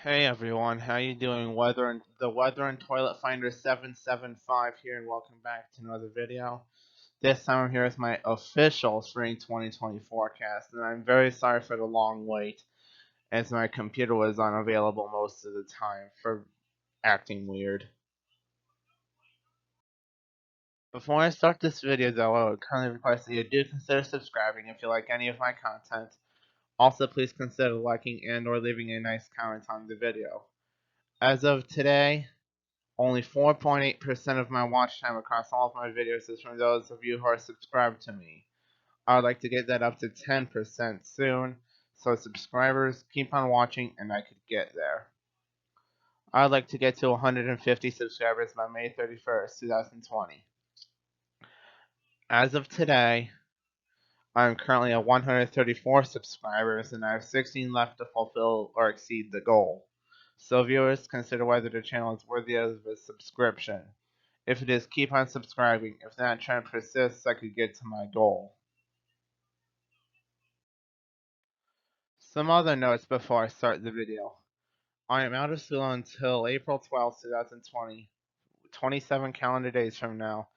Hey everyone, how you doing? Weather and Toilet Finder 775 here, and welcome back to another video. This time I'm here with my official spring 2020 forecast, and I'm very sorry for the long wait, as my computer was unavailable most of the time for acting weird. Before I start this video though, I would kindly request that you do consider subscribing if you like any of my content. Also, please consider liking and or leaving a nice comment on the video. As of today, only 4.8% of my watch time across all of my videos is from those of you who are subscribed to me. I would like to get that up to 10% soon, so subscribers keep on watching and I could get there. I'd like to get to 150 subscribers by May 31st, 2020. As of today, I'm currently at 134 subscribers and I have 16 left to fulfill or exceed the goal. So viewers, consider whether the channel is worthy of a subscription. If it is, keep on subscribing. If that trend persists, I could get to my goal. Some other notes before I start the video. I am out of school until April 12th, 2020, 27 calendar days from now,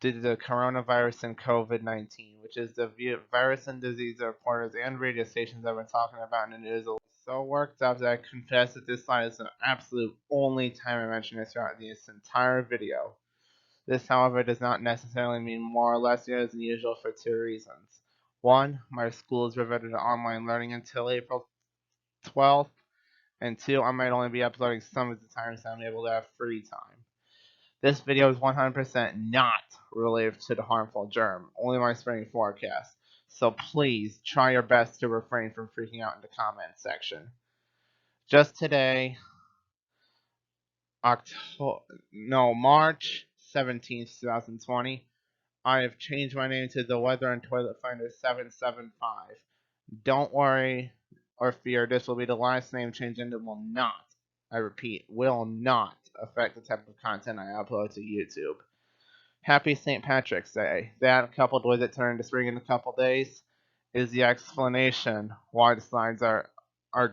due to the coronavirus and COVID-19, which is the virus and disease reporters and radio stations have been talking about, and it is so worked up that I confess that this slide is the absolute only time I mention it throughout this entire video. This, however, does not necessarily mean more or less years than usual for two reasons. One, my school is reverted to online learning until April 12th, and two, I might only be uploading some of the times I'm able to have free time. This video is 100% not related to the harmful germ, only my spring forecast, so please try your best to refrain from freaking out in the comment section. Just today, March 17th, 2020, I have changed my name to the Weather and Toilet Finder 775. Don't worry or fear, this will be the last name change and it will not, I repeat, will not affect the type of content I upload to YouTube. Happy St. Patrick's Day. That, coupled with it turning to spring in a couple days, is the explanation why the slides are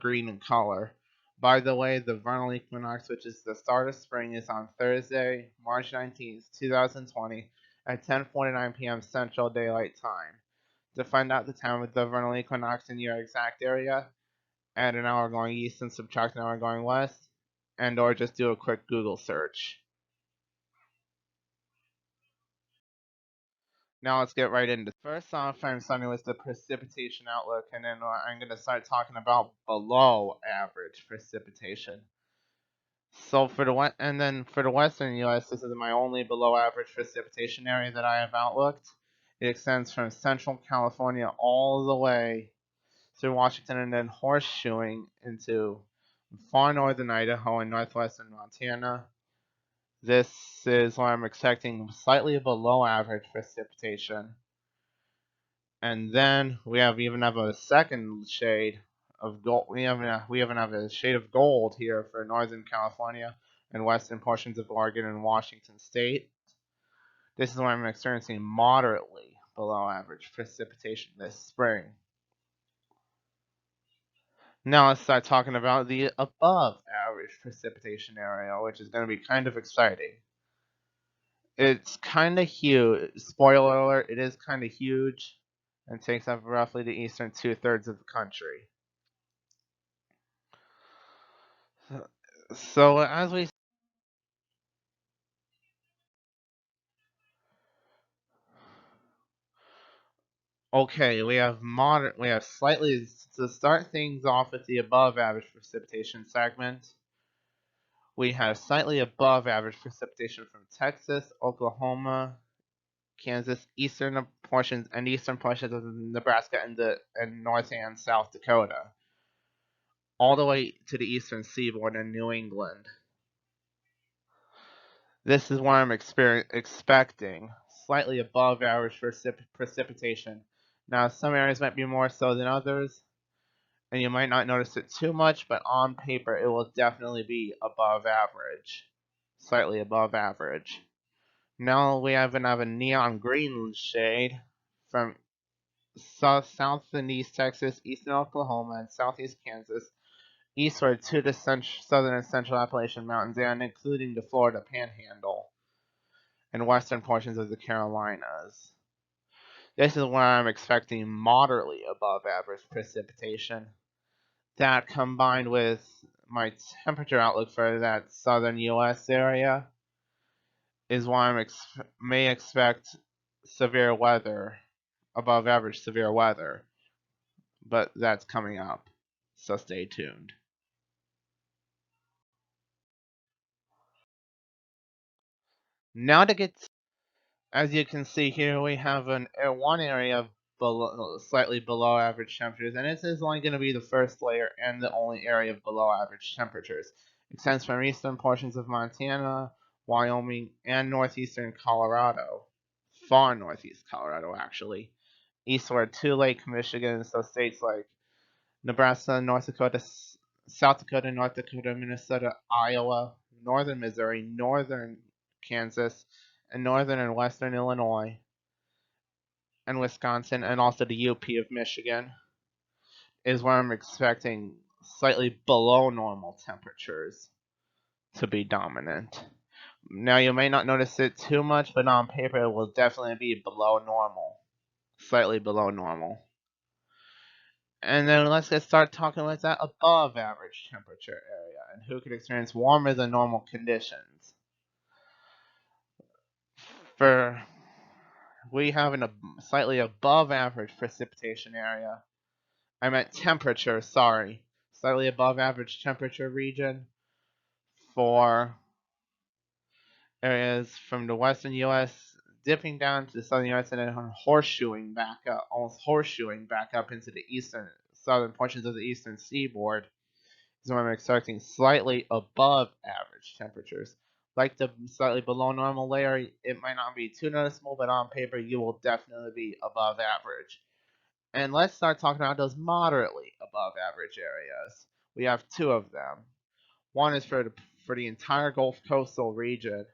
green in color. By the way, the vernal equinox, which is the start of spring, is on Thursday, March 19th, 2020 at 10:49 p.m. Central Daylight Time. To find out the time of the vernal equinox in your exact area, add an hour going east and subtract an hour going west, and or just do a quick Google search. Now let's get right into it. First off, I'm starting with the precipitation outlook, and then I'm going to start talking about below average precipitation. So for the western U.S., this is my only below average precipitation area that I have outlooked. It extends from central California all the way through Washington and then horseshoeing into far northern Idaho and northwestern Montana. This is where I'm expecting slightly below average precipitation. And then we even have a second shade of gold. We even have a shade of gold here for Northern California and western portions of Oregon and Washington State. This is where I'm experiencing moderately below average precipitation this spring. Now let's start talking about the above average precipitation area, which is going to be kind of exciting. It's kind of huge. Spoiler alert, it is kind of huge and takes up roughly the eastern 2/3 of the country. So as we we have slightly to start things off with the above average precipitation segment. We have slightly above average precipitation from Texas, Oklahoma, Kansas, eastern portions of Nebraska and North and South Dakota, all the way to the eastern seaboard in New England. This is what I'm expecting slightly above average precipitation. Now, some areas might be more so than others, and you might not notice it too much, but on paper, it will definitely be above average, slightly above average. Now we have a neon green shade from south and east Texas, eastern Oklahoma, and southeast Kansas eastward to the southern and central Appalachian Mountains and including the Florida Panhandle and western portions of the Carolinas. This is where I'm expecting moderately above average precipitation. That combined with my temperature outlook for that southern U.S. area is why I may expect severe weather, above average severe weather, but that's coming up, so stay tuned. Now to get, as you can see here, we have one area of slightly below average temperatures, and this is only going to be the first layer and the only area of below average temperatures. It extends from eastern portions of Montana, Wyoming, and northeastern Colorado, far northeast Colorado actually, eastward to Lake Michigan, so states like Nebraska, North Dakota, South Dakota, North Dakota, Minnesota, Iowa, northern Missouri, northern Kansas, and northern and western Illinois, and Wisconsin, and also the UP of Michigan is where I'm expecting slightly below normal temperatures to be dominant. Now, you may not notice it too much, but on paper it will definitely be below normal, slightly below normal. And then let's start talking about that above average temperature area and who could experience warmer than normal conditions. For we have a slightly above average precipitation area. I meant temperature, sorry. Slightly above average temperature region for areas from the western U.S. dipping down to the southern U.S. and then horseshoeing back up, almost horseshoeing back up into the southern portions of the eastern seaboard. Is where I'm expecting slightly above average temperatures. Like the slightly below normal layer, it might not be too noticeable, but on paper you will definitely be above average. And let's start talking about those moderately above average areas. We have two of them. One is for the entire Gulf coastal region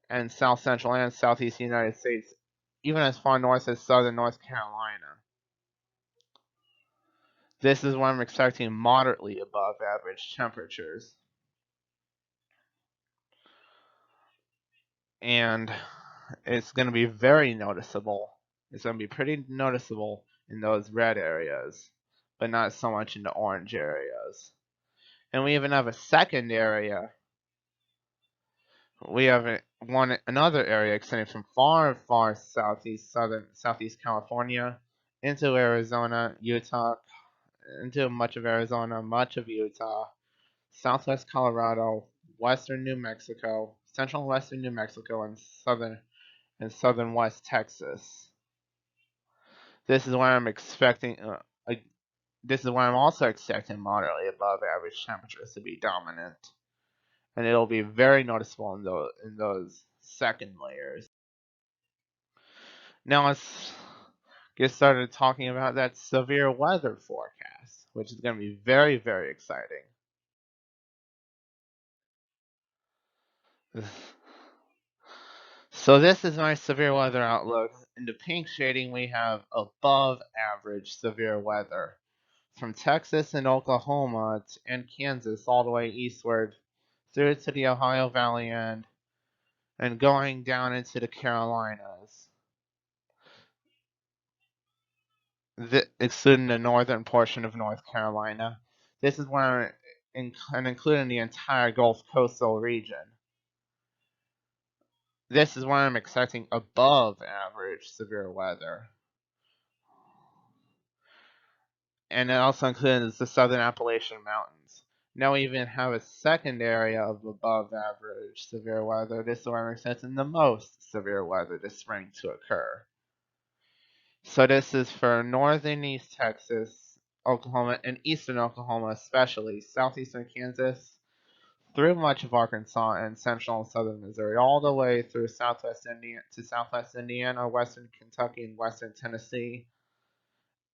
and south central and southeast United States, even as far north as southern North Carolina. This is where I'm expecting moderately above average temperatures. And it's going to be very noticeable. It's going to be pretty noticeable in those red areas, but not so much in the orange areas. And we even have a second area. We have another area extending from far southeast California into Arizona, Utah, into much of Arizona, much of Utah, southwest Colorado, western New Mexico, central and western New Mexico, and southern West Texas. This is where I'm expecting. This is where I'm also expecting moderately above average temperatures to be dominant, and it'll be very noticeable in those second layers. Now let's get started talking about that severe weather forecast, which is going to be very, very exciting. So this is my severe weather outlook. In the pink shading, we have above average severe weather from Texas and Oklahoma and Kansas all the way eastward through to the Ohio Valley and going down into the Carolinas, excluding the northern portion of North Carolina. This is where and including the entire Gulf coastal region. This is where I'm expecting above average severe weather. And it also includes the southern Appalachian Mountains. Now we even have a second area of above average severe weather. This is where I'm expecting the most severe weather this spring to occur. So this is for northern East Texas, Oklahoma, and eastern Oklahoma especially, southeastern Kansas, through much of Arkansas and central and southern Missouri, all the way through southwest Indiana, western Kentucky, and western Tennessee,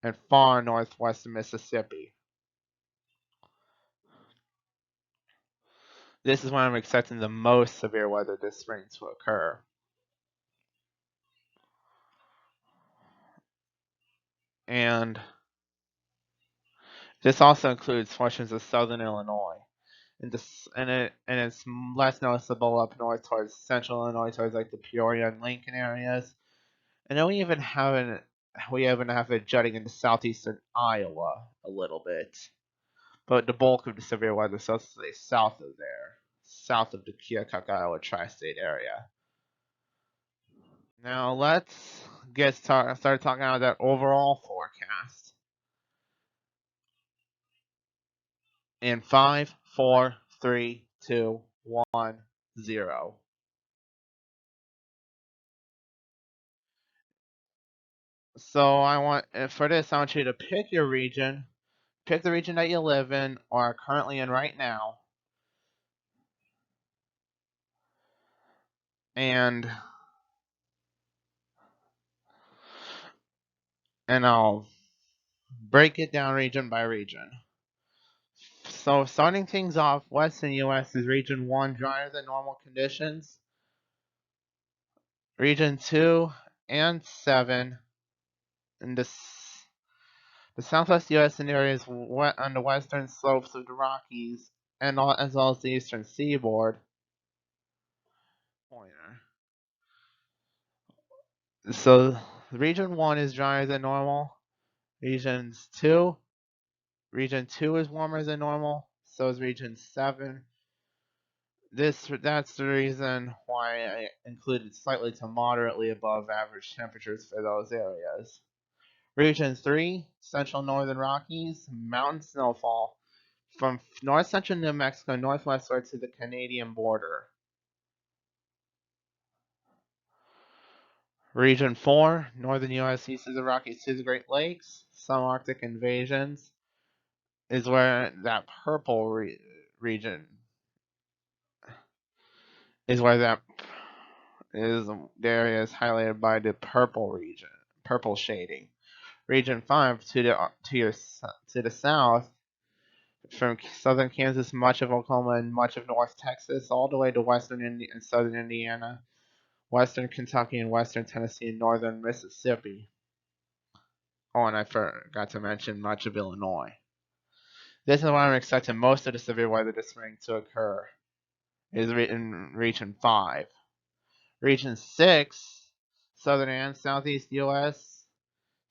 and far northwest Mississippi. This is when I'm expecting the most severe weather this spring to occur. And This also includes portions of southern Illinois. And it's less noticeable up north towards central Illinois, towards like the Peoria and Lincoln areas. And then we even have it jutting into southeastern Iowa a little bit. But the bulk of the severe weather is south of there, south of the Keokuk, Iowa tri-state area. Now let's start talking about that overall forecast. In 5, 4, 3, 2, 1, 0. So for this, I want you to pick your region, pick the region that you live in or are currently in right now, and I'll break it down region by region. So starting things off, Western U.S. is Region 1, drier than normal conditions. Region 2 and 7, and the Southwest U.S. and areas on the western slopes of the Rockies, and as well as the eastern seaboard. Pointer. So Region 1 is drier than normal. Region 2 is warmer than normal. So is Region 7. That's the reason why I included slightly to moderately above average temperatures for those areas. Region 3, Central Northern Rockies, mountain snowfall from north central New Mexico northwestward to the Canadian border. Region 4, Northern U.S. east of the Rockies to the Great Lakes, some Arctic invasions, is where that purple region is where that is the area is highlighted by the purple shading. Region 5 to the south, from southern Kansas, much of Oklahoma, and much of North Texas, all the way to western and southern Indiana, western Kentucky, and western Tennessee, and northern Mississippi. Oh, and I forgot to mention much of Illinois. This is where I'm expecting most of the severe weather this spring to occur, is in Region 5. Region 6, southern and southeast U.S.,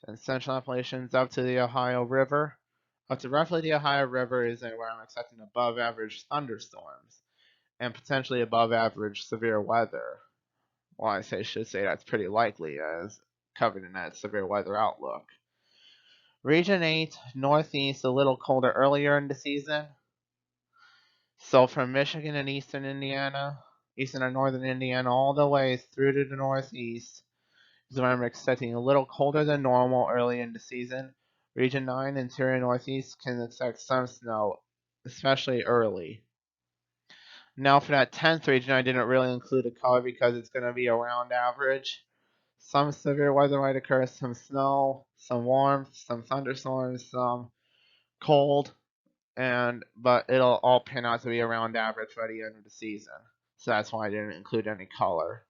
and central Appalachians up to the Ohio River. Up to roughly the Ohio River is where I'm expecting above average thunderstorms and potentially above average severe weather. Well, should say that's pretty likely as covered in that severe weather outlook. Region 8, northeast, a little colder earlier in the season. So from Michigan and eastern and northern Indiana, all the way through to the northeast, is where I'm expecting a little colder than normal early in the season. Region 9, interior northeast, can expect some snow, especially early. Now for that 10th region, I didn't really include a color because it's going to be around average. Some severe weather might occur, some snow, some warmth, some thunderstorms, some cold, but it'll all pan out to be around average by the end of the season. So that's why I didn't include any color.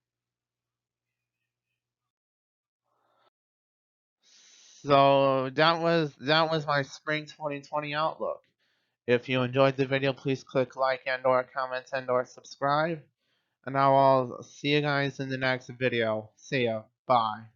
So that was my spring 2020 outlook. If you enjoyed the video, please click like and or comment and or subscribe. And I will see you guys in the next video. See ya. Bye.